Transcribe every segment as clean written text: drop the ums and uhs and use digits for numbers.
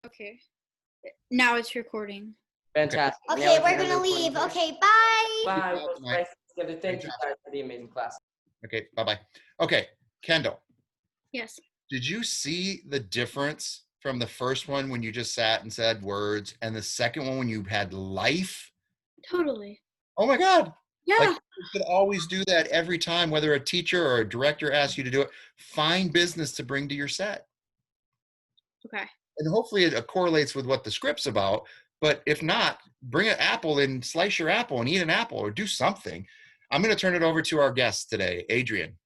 Okay. Now it's recording. Fantastic. Okay, we're gonna leave. Okay, bye. Bye. It was nice together. Thank you guys for the amazing class. Okay, bye-bye. Okay, Kendall, Yes. did you see the difference from the first one when you just sat and said words and the second one when you had life? Totally. Oh my God. Yeah. Like you should always do that every time, whether a teacher or a director asks you to do it. Find business to bring to your set. Okay. And hopefully it correlates with what the script's about. But if not, bring an apple and slice your apple and eat an apple or do something. I'm going to turn it over to our guest today, Adrian.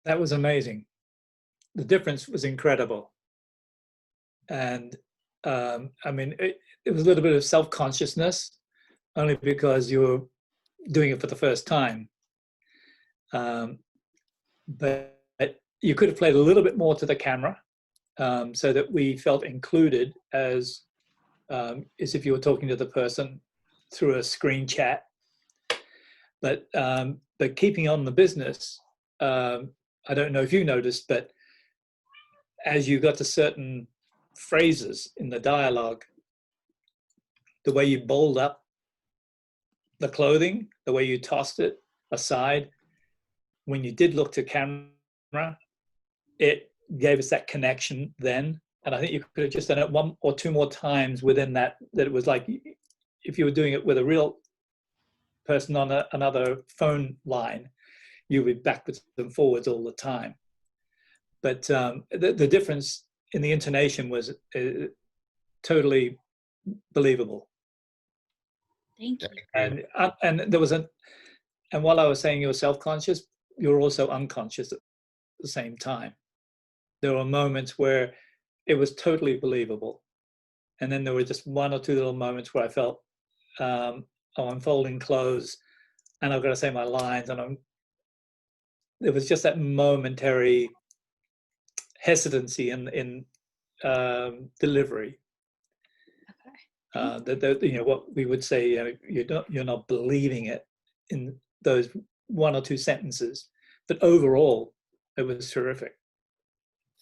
That was amazing. The difference was incredible. And I mean, it was a little bit of self-consciousness, only because you were doing it for the first time. But you could have played a little bit more to the camera, so that we felt included as if you were talking to the person through a screen chat. But keeping on the business, I don't know if you noticed, but as you got to certain phrases in the dialogue, the way you balled up the clothing, the way you tossed it aside, when you did look to camera, it gave us that connection then. And I think you could have just done it one or two more times within that it was like if you were doing it with a real person on another phone line, you'd be backwards and forwards all the time. But the difference in the intonation was totally believable. Thank you. And there was and while I was saying you were self-conscious, you were also unconscious at the same time. There were moments where it was totally believable. And then there were just one or two little moments where I felt, I'm folding clothes and I've got to say my lines, and there was just that momentary hesitancy in delivery. Okay. That you know what we would say, you're not believing it in those one or two sentences, but overall it was terrific.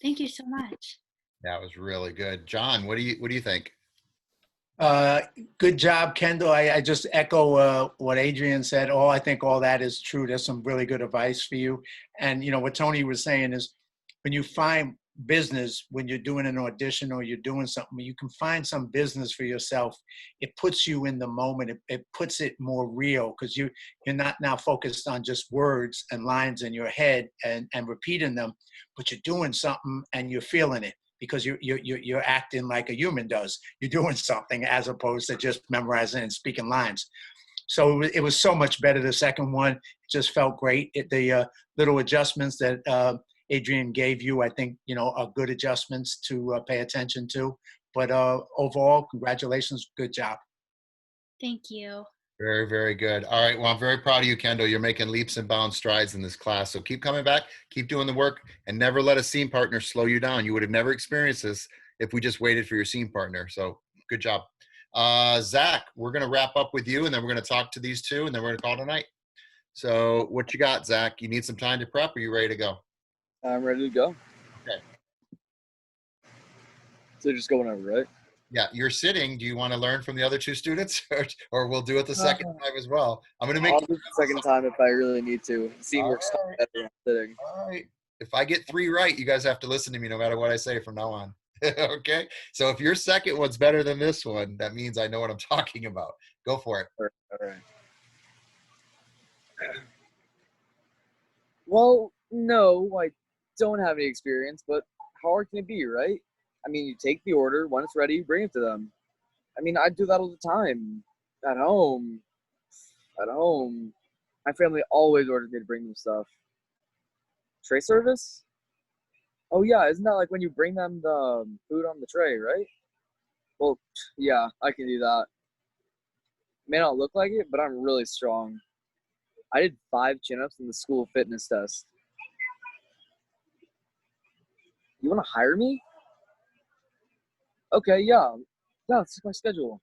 Thank you so much. That was really good. John, what do you think? Good job, Kendall. I just echo what Adrian said. I think all that is true. There's some really good advice for you. And what Tony was saying is when you find business, when you're doing an audition or you're doing something, you can find some business for yourself. It puts you in the moment. It puts it more real because you're not now focused on just words and lines in your head and repeating them, but you're doing something and you're feeling it because you're acting like a human does. You're doing something as opposed to just memorizing and speaking lines. So it was so much better. The second one, it just felt great. The little adjustments that Adrian gave you, I think, are good adjustments to pay attention to. But overall, congratulations. Good job. Thank you. Very, very good. All right. Well, I'm very proud of you, Kendall. You're making leaps and bounds strides in this class. So keep coming back, keep doing the work, and never let a scene partner slow you down. You would have never experienced this if we just waited for your scene partner. So good job. Zach, we're going to wrap up with you, and then we're going to talk to these two, and then we're going to call tonight. So what you got, Zach? You need some time to prep, or are you ready to go? I'm ready to go. Okay. So just go whenever, right? Yeah, you're sitting. Do you want to learn from the other two students, or we'll do it the second time as well? I'm going to make. I'll do it the second time if I really need to. Scene works better when I'm sitting. All right. If I get 3 right, you guys have to listen to me no matter what I say from now on. Okay. So if your second one's better than this one, that means I know what I'm talking about. Go for it. All right. Well, no, I don't have any experience, but how hard can it be, right? I mean, you take the order, when it's ready, you bring it to them. I mean, I do that all the time. At home. My family always orders me to bring them stuff. Tray service? Oh, yeah, isn't that like when you bring them the food on the tray, right? Well, yeah, I can do that. May not look like it, but I'm really strong. I did 5 chin-ups in the school fitness test. You want to hire me? Okay, yeah, it's my schedule.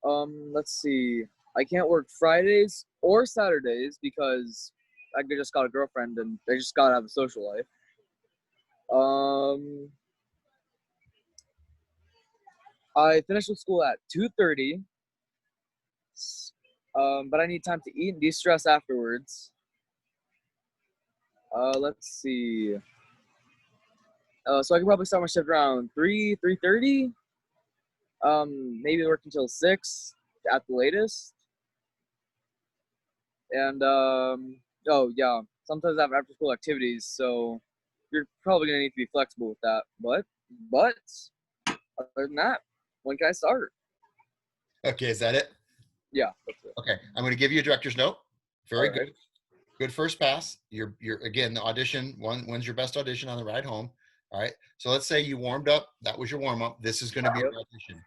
Let's see. I can't work Fridays or Saturdays because I just got a girlfriend and I just gotta have a social life. I finish with school at 2:30. But I need time to eat and de-stress afterwards. Let's see. So I can probably start my shift around 3:30. Maybe work until 6 at the latest. And oh yeah, sometimes I have after school activities, so you're probably gonna need to be flexible with that. But other than that, when can I start? Okay, is that it? Yeah, that's it. Okay, I'm going to give you a director's note. Very All right. good. Good first pass. You're again, the audition, when's your best audition on the ride home? All right. So let's say you warmed up. That was your warm up. This is going to be your audition.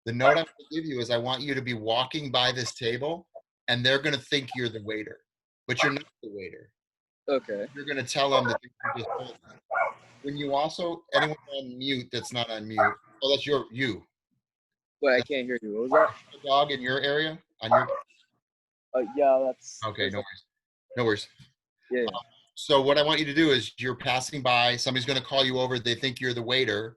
The note I'm going to give you is I want you to be walking by this table and they're going to think you're the waiter, but you're not the waiter. Okay. You're going to tell them that you just told them. When you also, anyone on mute that's not on mute, oh, that's you. Wait, I can't hear you. What was that? The dog in your area? On your Yeah, that's Okay, no worries. No worries. Yeah. So what I want you to do is you're passing by, somebody's going to call you over, they think you're the waiter,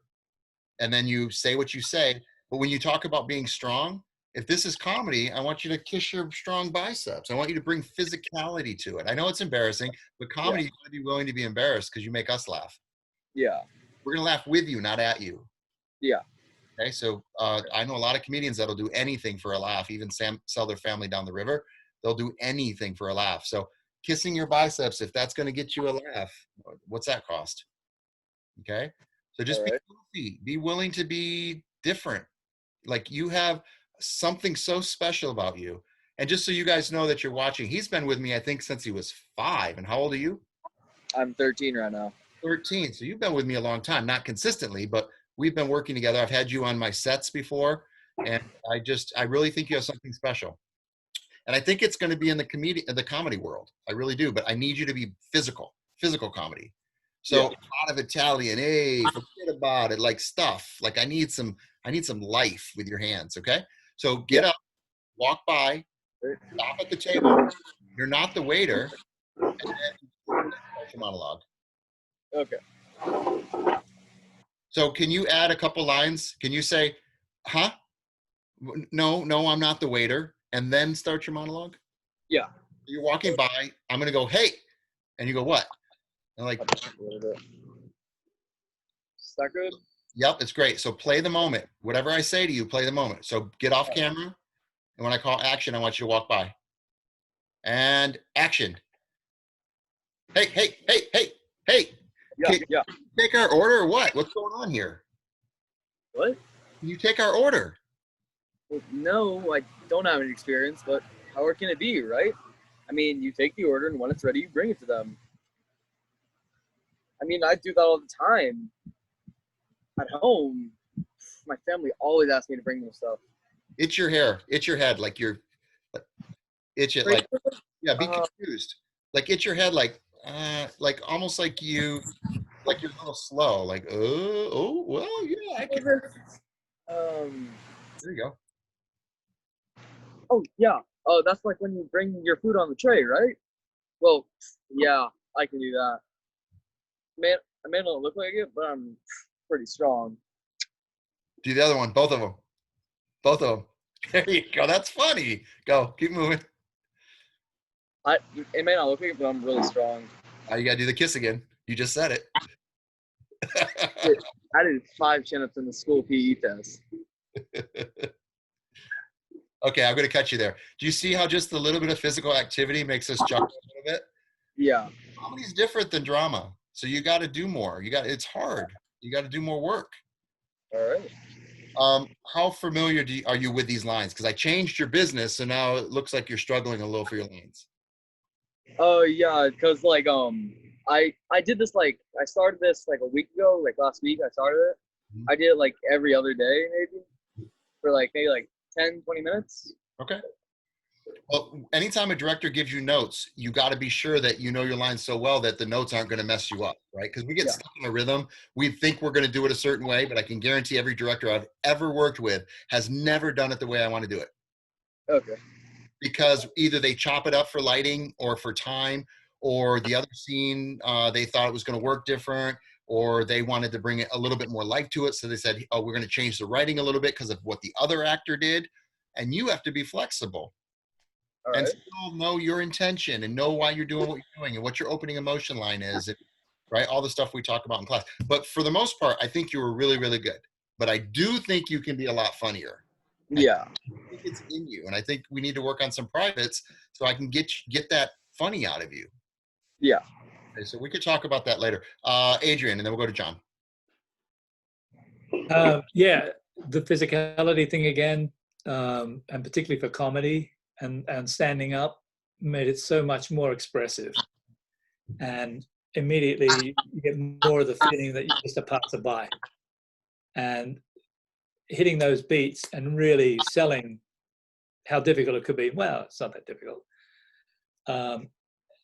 and then you say what you say. But when you talk about being strong, if this is comedy, I want you to kiss your strong biceps. I want you to bring physicality to it. I know it's embarrassing, but comedy, you got to be willing to be embarrassed because you make us laugh. Yeah. We're going to laugh with you, not at you. Yeah. Okay, so I know a lot of comedians that'll do anything for a laugh, even sell their family down the river. They'll do anything for a laugh. So kissing your biceps, if that's going to get you a laugh, what's that cost? Okay, so just be goofy. Be willing to be different. Like you have something so special about you. And just so you guys know that you're watching, he's been with me, I think, since he was 5. And how old are you? I'm 13 right now. 13. So you've been with me a long time, not consistently, but we've been working together. I've had you on my sets before, and I really think you have something special. And I think it's going to be in the comedy world. I really do, but I need you to be physical comedy. So a lot of Italian, hey, forget about it, like stuff. Like I need some life with your hands, okay? So get up, walk by, stop at the table. You're not the waiter, and then start your monologue. Okay. So can you add a couple lines? Can you say, huh? No, I'm not the waiter. And then start your monologue? Yeah. You're walking by. I'm going to go, hey. And you go, what? And like, Is that good? Yep, it's great. So play the moment. Whatever I say to you, play the moment. So get off camera. And when I call action, I want you to walk by. And action. Hey. Yeah. Take our order or what? What's going on here? What? Can you take our order? Well, no, I don't have any experience, but how hard can it be, right? I mean, you take the order, and when it's ready, you bring it to them. I mean, I do that all the time. At home, my family always asks me to bring them stuff. Itch your hair. Itch your head like you're... Itch it like... Yeah, be confused. Like itch your head like almost like you're a little slow. Like, well, yeah, I can... There you go. Oh, yeah. Oh, that's like when you bring your food on the tray, right? Well, yeah, I can do that. I may not look like it, but I'm pretty strong. Do the other one. Both of them. There you go. That's funny. Go. Keep moving. It may not look like it, but I'm really strong. You got to do the kiss again. You just said it. I did 5 chin-ups in the school PE test. Okay, I'm going to cut you there. Do you see how just a little bit of physical activity makes us chuckle a little bit? Yeah. Comedy's different than drama. So you got to do more. It's hard. You got to do more work. All right. How familiar are you with these lines? Because I changed your business, so now it looks like you're struggling a little for your lines. Oh yeah, because like I did this I started this like a week ago, like last week I started it. Mm-hmm. I did it like every other day maybe for maybe 10, 20 minutes. Okay. Well, anytime a director gives you notes, you got to be sure that you know your lines so well that the notes aren't going to mess you up, right? Because we get stuck in a rhythm. We think we're going to do it a certain way, but I can guarantee every director I've ever worked with has never done it the way I want to do it. Okay. Because either they chop it up for lighting or for time, or the other scene, they thought it was going to work different, or they wanted to bring it a little bit more life to it. So they said, oh, we're going to change the writing a little bit because of what the other actor did. And you have to be flexible and still know your intention and know why you're doing what you're doing and what your opening emotion line is, and, right? All the stuff we talk about in class. But for the most part, I think you were really, really good. But I do think you can be a lot funnier. Yeah. I think it's in you. And I think we need to work on some privates so I can get that funny out of you. Yeah. Okay, so we could talk about that later. Adrian, and then we'll go to John. Yeah, the physicality thing again, and particularly for comedy and standing up, made it so much more expressive. And immediately you get more of the feeling that you're just a passerby. And hitting those beats and really selling how difficult it could be. Well, it's not that difficult.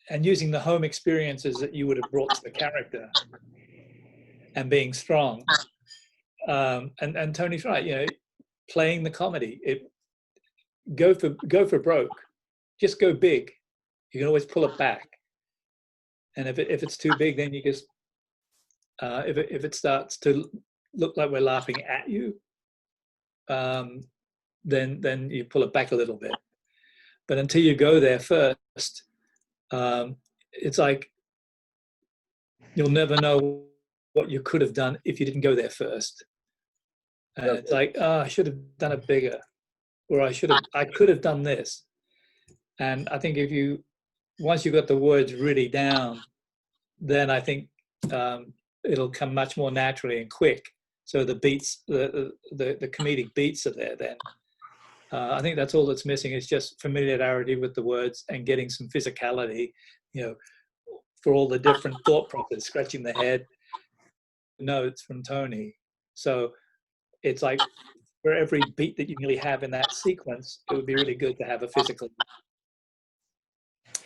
And using the home experiences that you would have brought to the character and being strong. And Tony's right, you know, playing the comedy. Go for broke. Just go big. You can always pull it back. And if it's too big, then you just if it starts to look like we're laughing at you, then you pull it back a little bit. But until you go there first, it's like you'll never know what you could have done if you didn't go there first. And it's like, oh, I should have done it bigger, or I could have done this. And I think once you've got the words really down, then I think it'll come much more naturally and quick. So the beats, the comedic beats are there then. I think that's all that's missing is just familiarity with the words and getting some physicality, you know, for all the different thought processes, scratching the head, notes from Tony. So it's like for every beat that you really have in that sequence, it would be really good to have a physical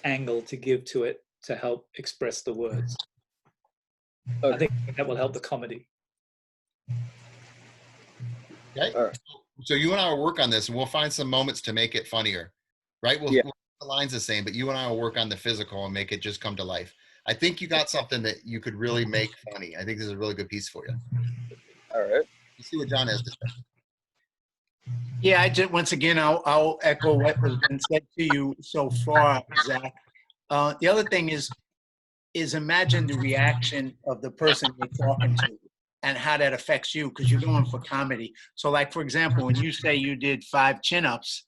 angle to give to it to help express the words. Okay. I think that will help the comedy. Okay. All right. So you and I will work on this, and we'll find some moments to make it funnier, right? We'll keep the lines the same, but you and I will work on the physical and make it just come to life. I think you got something that you could really make funny. I think this is a really good piece for you. All right. Let's see what John has to say. Yeah, once again, I'll echo what has been said to you so far, Zach. The other thing is imagine the reaction of the person you're talking to and how that affects you, because you're going for comedy. So like, for example, when you say you did 5 chin-ups,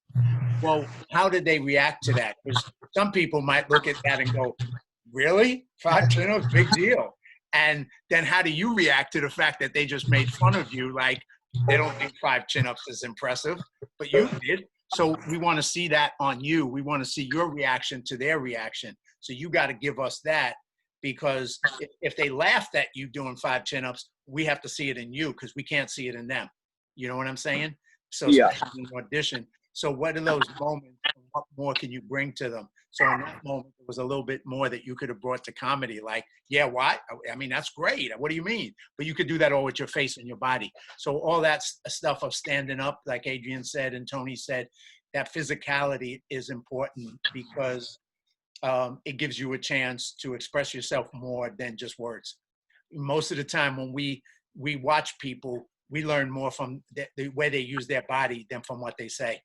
well, how did they react to that? Because some people might look at that and go, really? 5 chin-ups, big deal. And then how do you react to the fact that they just made fun of you? Like, they don't think 5 chin-ups is impressive, but you did. So we want to see that on you. We want to see your reaction to their reaction. So you got to give us that, because if they laughed at you doing 5 chin-ups, we have to see it in you because we can't see it in them. You know what I'm saying? So especially in audition. So what are those moments? What more can you bring to them? So in that moment, there was a little bit more that you could have brought to comedy. Like, yeah, what? I mean, that's great. What do you mean? But you could do that all with your face and your body. So all that stuff of standing up, like Adrian said and Tony said, that physicality is important because it gives you a chance to express yourself more than just words. Most of the time when we watch people, we learn more from the way they use their body than from what they say.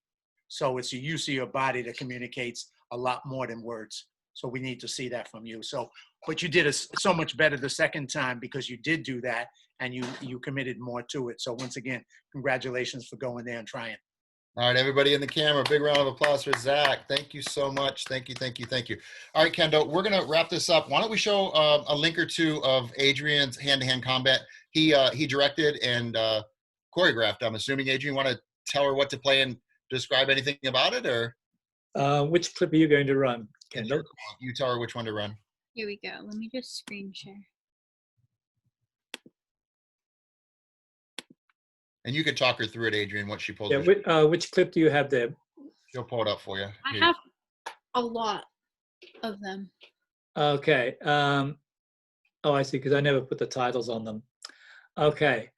So it's the use of your body that communicates a lot more than words. So we need to see that from you. So, but you did so much better the second time because you did do that and you committed more to it. So once again, congratulations for going there and trying. All right, everybody in the camera, big round of applause for Zach. Thank you so much. Thank you, thank you, thank you. All right, Kendo, we're going to wrap this up. Why don't we show a link or two of Adrian's hand-to-hand combat? He directed and choreographed. I'm assuming, Adrian, you want to tell her what to play and describe anything about it, or? Which clip are you going to run, Kendall? You tell her which one to run. Here we go. Let me just screen share. And you could talk her through it, Adrian, once she pulls Yeah, her. which clip do you have there? She'll pull it up for you. I have a lot of them. Okay. Oh, I see, because I never put the titles on them. Okay.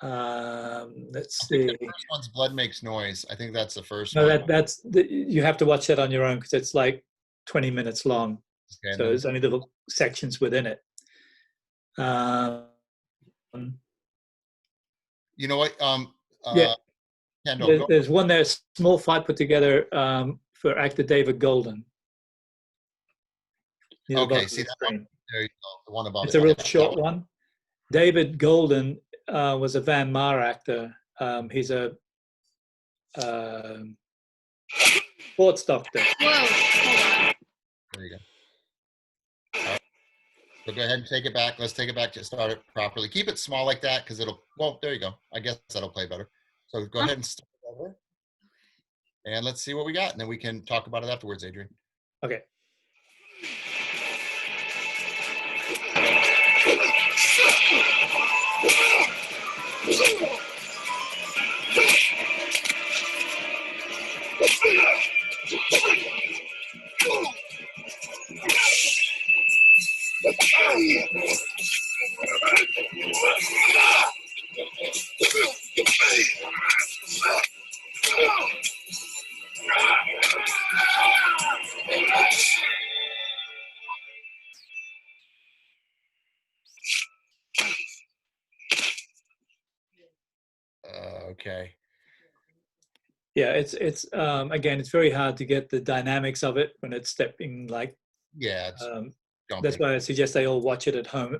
Let's see. The first one's Blood Makes Noise. I think that's the first No, one. you have to watch that on your own because it's like 20 minutes long. Okay, So there's only little sections within it. You know what? Yeah. Kendall, go. There's one there, small fight put together for actor David Golden. Near the Okay, bottom of see the that screen. one? There you go. The one above It's it. a real Yeah, short that one. David Golden was a Van Maar actor. He's a sports doctor. Whoa, hold on. There you go. All right. So go ahead and take it back. Let's take it back to start it properly. Keep it small like that because it'll, well, there you go. I guess that'll play better. So go ahead and start it over. And let's see what we got. And then we can talk about it afterwards, Adrian. Okay. Okay. Yeah, it's again, it's very hard to get the dynamics of it when it's stepping like. Yeah. It's That's jumping. why I suggest they all watch it at home.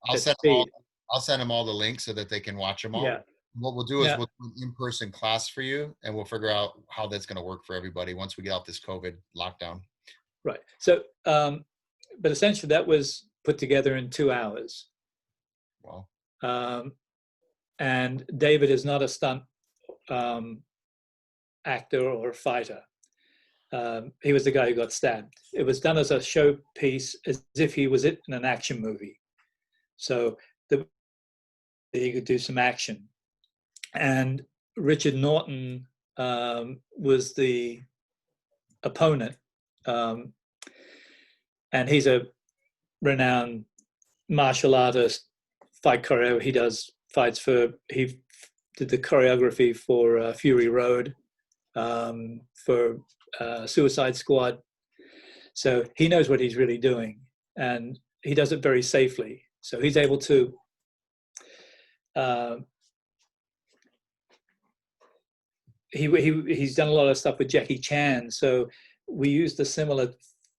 I'll at send them all, speed. I'll send them all the links so that they can watch them all. Yeah. What we'll do is Yeah. we'll do an in-person class for you, and we'll figure out how that's going to work for everybody once we get out this COVID lockdown. Right. So, but essentially that was put together in 2 hours. Well, And David is not a stunt actor or fighter. He was the guy who got stabbed. It was done as a showpiece, as if he was in an action movie. So he could do some action. And Richard Norton was the opponent. And he's a renowned martial artist, fight choreo. He does fights he did the choreography for Fury Road, for Suicide Squad. So he knows what he's really doing, and he does it very safely. So he's able to he's done a lot of stuff with Jackie Chan. So we used a similar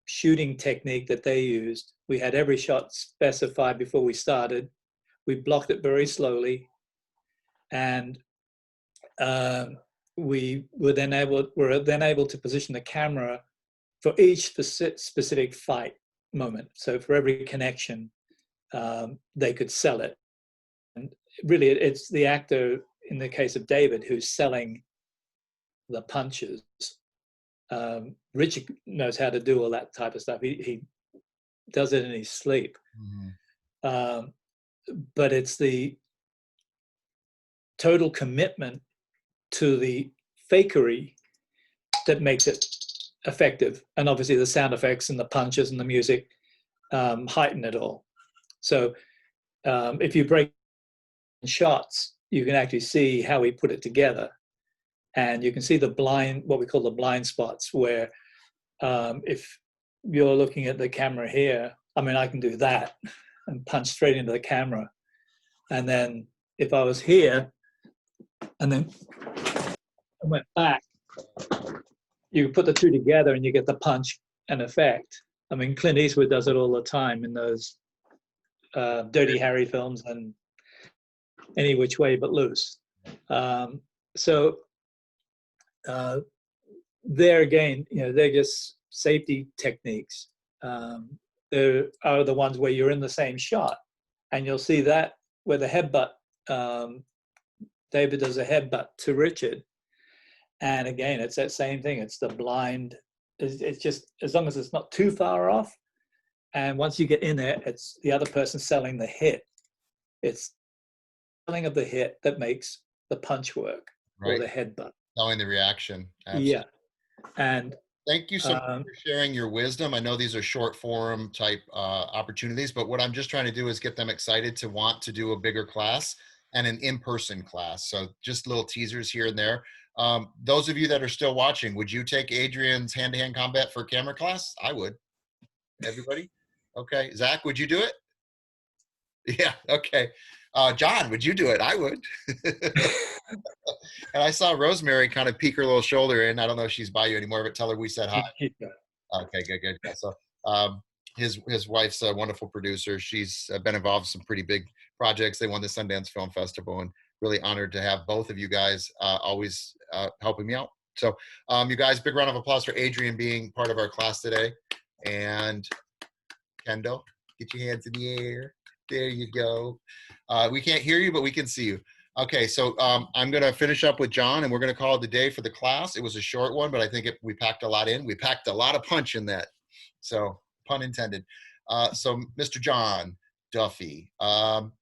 shooting technique that they used. We had every shot specified before we started. We blocked it very slowly, and we were then able to position the camera for each specific fight moment. So for every connection, they could sell it. And really, it's the actor, in the case of David, who's selling the punches. Richard knows how to do all that type of stuff. He does it in his sleep. mm-hmm. But it's the total commitment to the fakery that makes it effective. And obviously the sound effects and the punches and the music heighten it all. So if you break shots, you can actually see how he put it together. And you can see what we call the blind spots, where if you're looking at the camera here, I mean, I can do that and punch straight into the camera. And then if I was here and then I went back, you put the two together and you get the punch and effect. I mean, Clint Eastwood does it all the time in those Dirty Harry films and Any Which Way But Loose. So there again, they're just safety techniques. There are the ones where you're in the same shot, and you'll see that where the headbutt, David does a headbutt to Richard, and again, it's that same thing. It's the blind. It's just, as long as it's not too far off, and once you get in there, it's the other person selling the hit. It's selling of the hit that makes the punch work, Right. or the headbutt. Knowing the reaction. Absolutely. Yeah, and thank you so much for sharing your wisdom. I know these are short forum type opportunities, but what I'm just trying to do is get them excited to want to do a bigger class and an in-person class. So just little teasers here and there. Those of you that are still watching, would you take Adrian's hand-to-hand combat for camera class? I would. Everybody? Okay. Zach, would you do it? Yeah. Okay. John, would you do it? I would. And I saw Rosemary kind of peek her little shoulder in. I don't know if she's by you anymore, but tell her we said hi. Okay, good. Yeah, so his wife's a wonderful producer. She's been involved in some pretty big projects. They won the Sundance Film Festival, and really honored to have both of you guys always helping me out. So you guys, big round of applause for Adrian being part of our class today. And Kendall, get your hands in the air. There you go. We can't hear you, but we can see you. Okay, so I'm going to finish up with John, and we're going to call it the day for the class. It was a short one, but I think we packed a lot in. We packed a lot of punch in that. So, pun intended. So, Mr. John Duffy,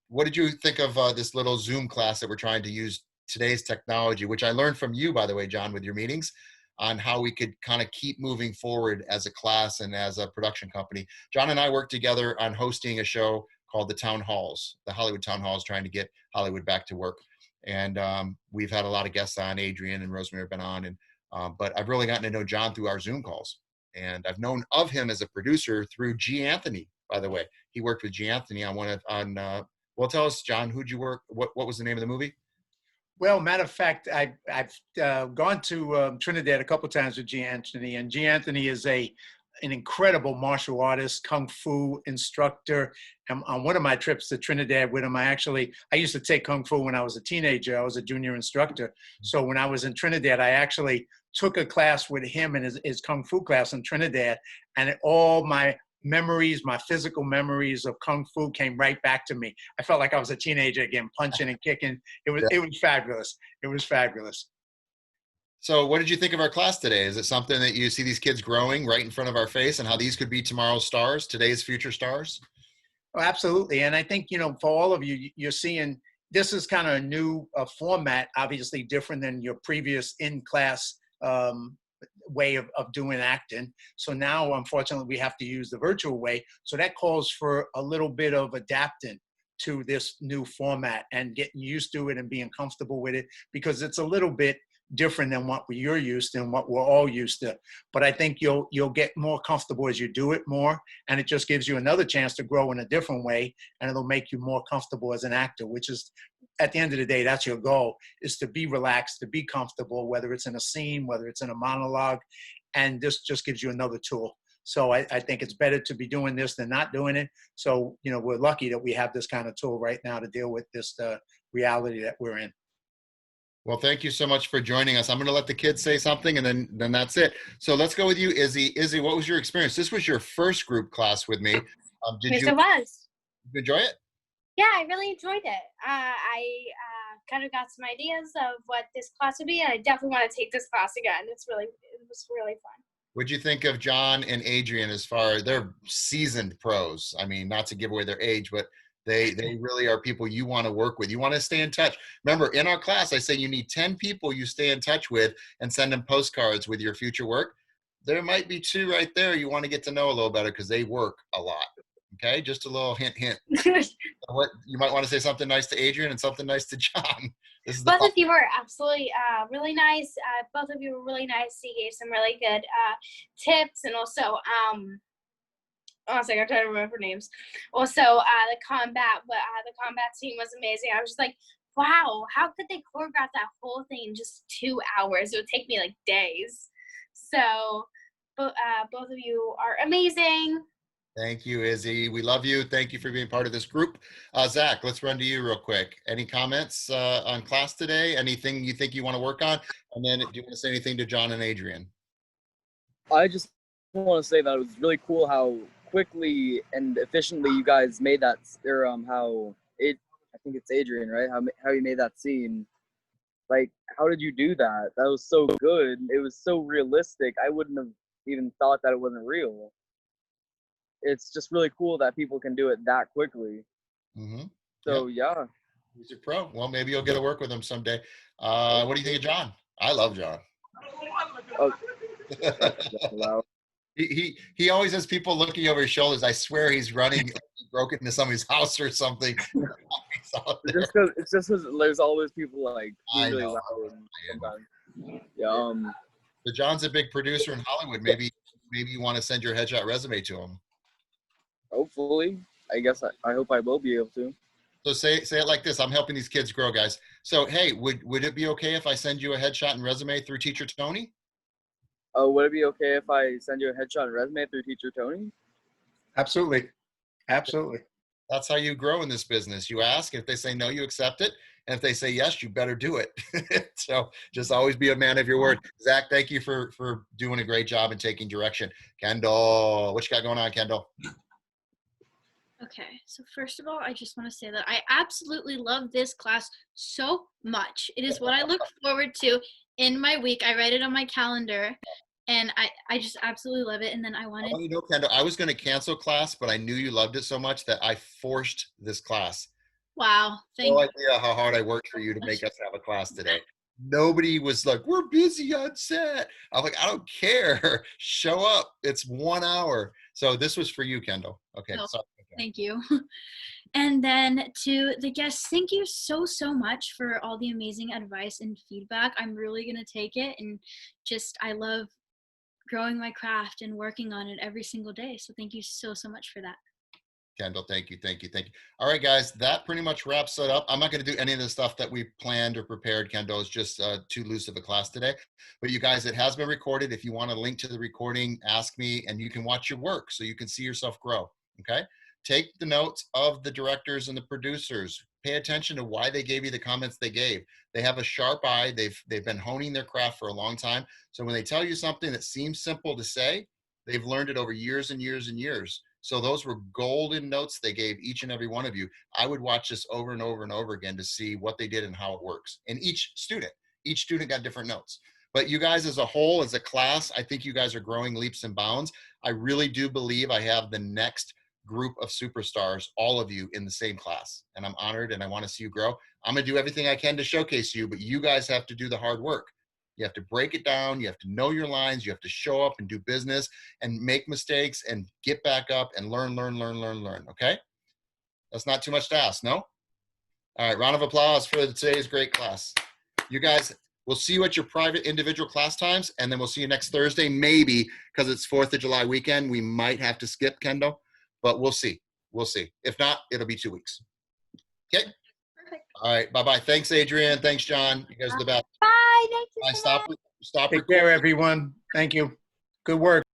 what did you think of this little Zoom class that we're trying to use today's technology, which I learned from you, by the way, John, with your meetings, on how we could kind of keep moving forward as a class and as a production company. John and I worked together on hosting a show called the Town Halls, the Hollywood Town Halls, trying to get Hollywood back to work. And we've had a lot of guests on. Adrian and Rosemary have been on, and but I've really gotten to know John through our Zoom calls. And I've known of him as a producer through G. Anthony, by the way. He worked with G. Anthony on well, tell us, John, who'd you work, what was the name of the movie? Well, matter of fact, I've gone to Trinidad a couple times with G. Anthony, and G. Anthony is an incredible martial artist, kung fu instructor. And on one of my trips to Trinidad with him, I used to take kung fu when I was a teenager. I was a junior instructor. So when I was in Trinidad, I actually took a class with him in his kung fu class in Trinidad, and all my memories, my physical memories of kung fu came right back to me. I felt like I was a teenager again, punching and kicking. It was fabulous. It was fabulous. So what did you think of our class today? Is it something that you see these kids growing right in front of our face, and how these could be tomorrow's stars, today's future stars? Oh, absolutely. And I think, for all of you, you're seeing this is kind of a new format, obviously different than your previous in-class way of doing acting. So now, unfortunately, we have to use the virtual way. So that calls for a little bit of adapting to this new format and getting used to it and being comfortable with it, because it's a little bit different than what you're used to and what we're all used to. But I think you'll get more comfortable as you do it more, and it just gives you another chance to grow in a different way, and it'll make you more comfortable as an actor, which is, at the end of the day, that's your goal, is to be relaxed, to be comfortable, whether it's in a scene, whether it's in a monologue, and this just gives you another tool. So I think it's better to be doing this than not doing it. So, we're lucky that we have this kind of tool right now to deal with this reality that we're in. Well, thank you so much for joining us. I'm going to let the kids say something, and then that's it. So let's go with you, Izzy. Izzy, what was your experience? This was your first group class with me. Yes, it was. Did you enjoy it? Yeah, I really enjoyed it. I kind of got some ideas of what this class would be, and I definitely want to take this class again. It was really fun. What'd you think of John and Adrian as far as they're seasoned pros? I mean, not to give away their age, but they really are people you want to work with. You want to stay in touch. Remember, in our class, I say you need 10 people you stay in touch with and send them postcards with your future work. There might be 2 right there you want to get to know a little better, because they work a lot. Okay, just a little hint. What you might want to say something nice to Adrian and something nice to John. This is both of you were absolutely really nice. Both of you were really nice. You gave some really good tips, and also I'm trying to remember names. Also, the combat scene was amazing. I was just like, wow, how could they choreograph that whole thing in just 2 hours? It would take me like days. So, both of you are amazing. Thank you, Izzy. We love you. Thank you for being part of this group. Zach, let's run to you real quick. Any comments on class today? Anything you think you want to work on? And then do you want to say anything to John and Adrian? I just want to say that it was really cool how quickly and efficiently you guys made that, or I think it's Adrian, right? How you made that scene. Like, how did you do that? That was so good. It was so realistic. I wouldn't have even thought that it wasn't real. It's just really cool that people can do it that quickly. Mm-hmm. So, yeah. He's a pro. Well, maybe you'll get to work with him someday. What do you think of John? I love John. Oh. That's loud. He always has people looking over his shoulders. I swear he's running, broke into somebody's house or something. It's just because there's all those people like really loud sometimes. Yeah. But John's a big producer in Hollywood. Maybe you want to send your headshot resume to him. Hopefully, I guess I hope I will be able to. So say it like this. I'm helping these kids grow, guys. So, hey, would it be okay if I send you a headshot and resume through Teacher Tony? Oh, would it be okay if I send you a headshot and resume through Teacher Tony? Absolutely. Absolutely. That's how you grow in this business. You ask, if they say no, you accept it. And if they say yes, you better do it. So just always be a man of your word. Zach, thank you for doing a great job and taking direction. Kendall, what you got going on, Kendall? Okay, so first of all, I just want to say that I absolutely love this class so much. It is what I look forward to in my week. I write it on my calendar, and I just absolutely love it. And then I I wanted, want you to know, Kendall, I was going to cancel class, but I knew you loved it so much that I forced this class. wow, thank No you. idea how hard I worked for you to make us have a class today. Nobody was like, we're busy on set. I'm like, I don't care. Show up. It's 1 hour. So this was for you, Kendall. Okay. No. Sorry. Thank you. And then to the guests, thank you so much for all the amazing advice and feedback. I'm really going to take it, and just, I love growing my craft and working on it every single day. So thank you so much for that. Kendall, thank you. All right, guys, that pretty much wraps it up. I'm not going to do any of the stuff that we planned or prepared, Kendall. It's just too loose of a class today. But you guys, it has been recorded. If you want a link to the recording, ask me, and you can watch your work so you can see yourself grow, okay? Take the notes of the directors and the producers. Pay attention to why they gave you the comments they gave. They have a sharp eye. They've been honing their craft for a long time. So when they tell you something that seems simple to say, they've learned it over years and years and years. So those were golden notes they gave each and every one of you. I would watch this over and over and over again to see what they did and how it works. And each student got different notes. But you guys as a whole, as a class, I think you guys are growing leaps and bounds. I really do believe I have the next group of superstars, all of you in the same class. And I'm honored and I want to see you grow. I'm going to do everything I can to showcase you, but you guys have to do the hard work. You have to break it down. You have to know your lines. You have to show up and do business and make mistakes and get back up and learn. Okay? That's not too much to ask, no? All right, round of applause for today's great class. You guys, we'll see you at your private individual class times, and then we'll see you next Thursday, maybe, because it's 4th of July weekend. We might have to skip, Kendall, but we'll see. We'll see. If not, it'll be 2 weeks. Okay? Perfect. All right, bye-bye. Thanks, Adrian. Thanks, John. You guys are the best. Bye. Thank you Bye. so much. Stop Take recording. care, everyone. Thank you. Good work.